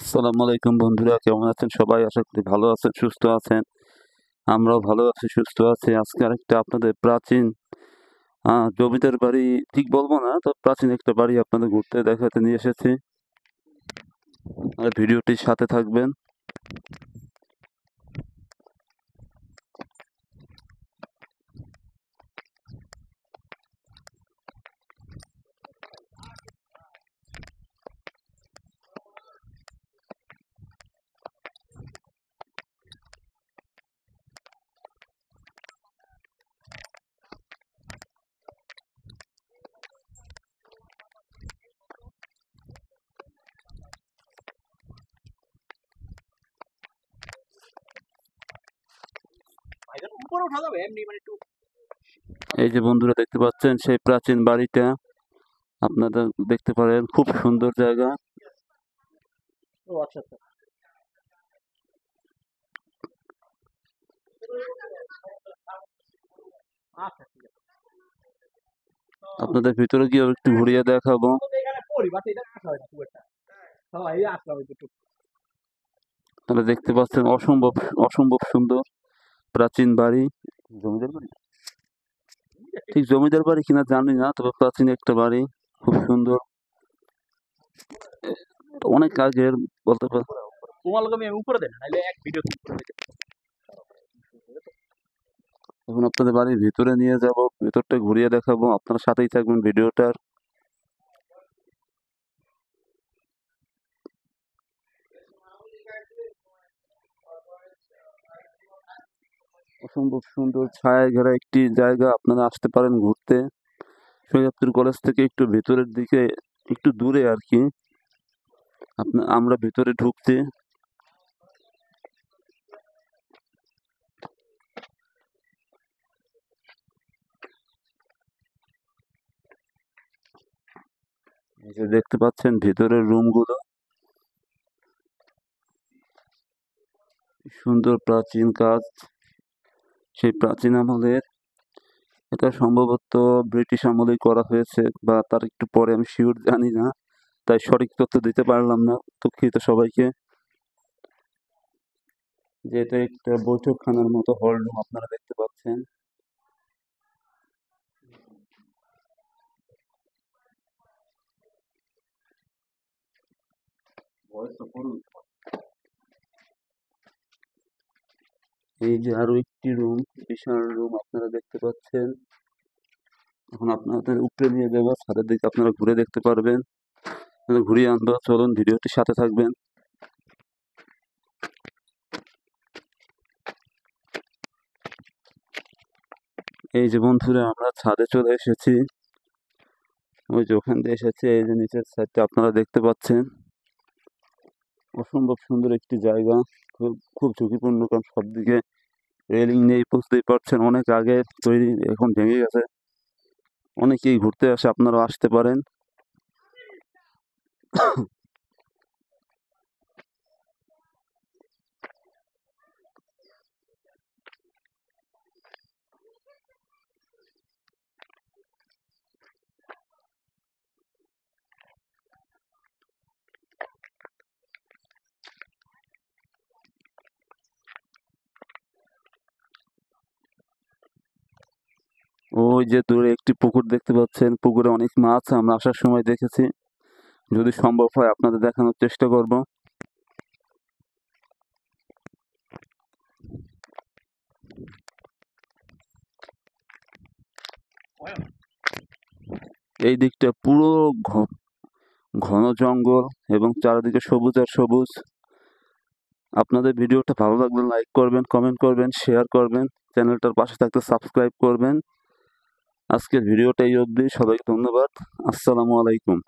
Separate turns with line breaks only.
আসসালামু আলাইকুম বন্ধুরা, কেমন আছেন সবাই? আশা করি ভালো আছেন, সুস্থ আছেন। আমরাও ভালো আছি, সুস্থ আছি। আজকে আরেকটা আপনাদের প্রাচীন জমিদার বাড়ি ঠিক বলবো না, তো প্রাচীন একটা বাড়ি আপনাদের ঘুরতে দেখাতে নিয়ে এসেছি। আর ভিডিওটির সাথে থাকবেন। এই যে বন্ধুরা দেখতে পাচ্ছেন সেই প্রাচীন বাড়িটা, আপনারা দেখতে পারেন, খুব সুন্দর জায়গা।
আচ্ছা।
আপনাদের ভিতরে গিয়ে একটু ঘুরিয়ে দেখাবো। আপনারা দেখতে পাচ্ছেন অসম্ভব অসম্ভব সুন্দর প্রাচীন বাড়ি। জমিদার বাড়ি, ঠিক জমিদার বাড়ি কিনা জানি না, তবে প্রাচীন একটা বাড়ি, খুব সুন্দর। অনেক আগের বলতে পার। এখন আপনাদের বাড়ির ভিতরে নিয়ে যাব, ভিতরটা ঘুরিয়ে দেখাবো, আপনার সাথেই থাকবেন ভিডিওটার। অসম্ভব সুন্দর ছায়ায় ঘেরা একটি জায়গা, আপনারা আসতে পারেন ঘুরতে। শরীয়তপুর কলেজ থেকে একটু ভেতরের দিকে, একটু দূরে আর কি। আমরা ভিতরে ঢুকছি। এই যে দেখতে পাচ্ছেন ভিতরের রুমগুলো, সুন্দর প্রাচীন কাজ, সেই প্রাচীন আমলের। এটা সম্ভবত ব্রিটিশ আমলেই করা হয়েছে, বা তার একটু পরে, আমি শিওর জানি না, তাই সঠিক তথ্য দিতে পারলাম না, দুঃখিত সবাইকে। যে এটা একটা বৈঠকখানার মতো হল রুম আপনারা দেখতে পাচ্ছেন। এই যে আরো একটি রুম, বিশাল রুম আপনারা দেখতে পাচ্ছেন। এখন আপনাদের উপরে নিয়ে যাবো, ছাদের দিকে আপনারা ঘুরে দেখতে পারবেন। ঘুরিয়ে আনবো, চলুন ভিডিওটির সাথে থাকবেন। এই যে বন্ধুরা, আমরা ছাদে চলে এসেছি। ওই যে ওখান দিয়ে এসেছে, এই যে নিচের সাইডটা আপনারা দেখতে পাচ্ছেন। অসম্ভব সুন্দর একটি জায়গা, খুব খুব ঝুঁকিপূর্ণ, কারণ সব দিকে রেলিং নেই, বুঝতেই পারছেন, অনেক আগে তৈরি, এখন ভেঙে গেছে। অনেকেই ঘুরতে আসে, আপনারাও আসতে পারেন। ওই যে দূরে একটি পুকুর দেখতে পাচ্ছেন, পুকুরে অনেক মাছ আমরা আসার সময় দেখেছি। যদি সম্ভব হয় আপনাদের দেখানোর চেষ্টা করব। এই দিকটা পুরো ঘন জঙ্গল এবং চারিদিকে সবুজ আর সবুজ। আপনাদের ভিডিওটা ভালো লাগলে লাইক করবেন, কমেন্ট করবেন, শেয়ার করবেন, চ্যানেলটার পাশে থাকতে সাবস্ক্রাইব করবেন। আজকের ভিডিওটা এই অবধি, সবাইকে ধন্যবাদ। আসসালামু আলাইকুম।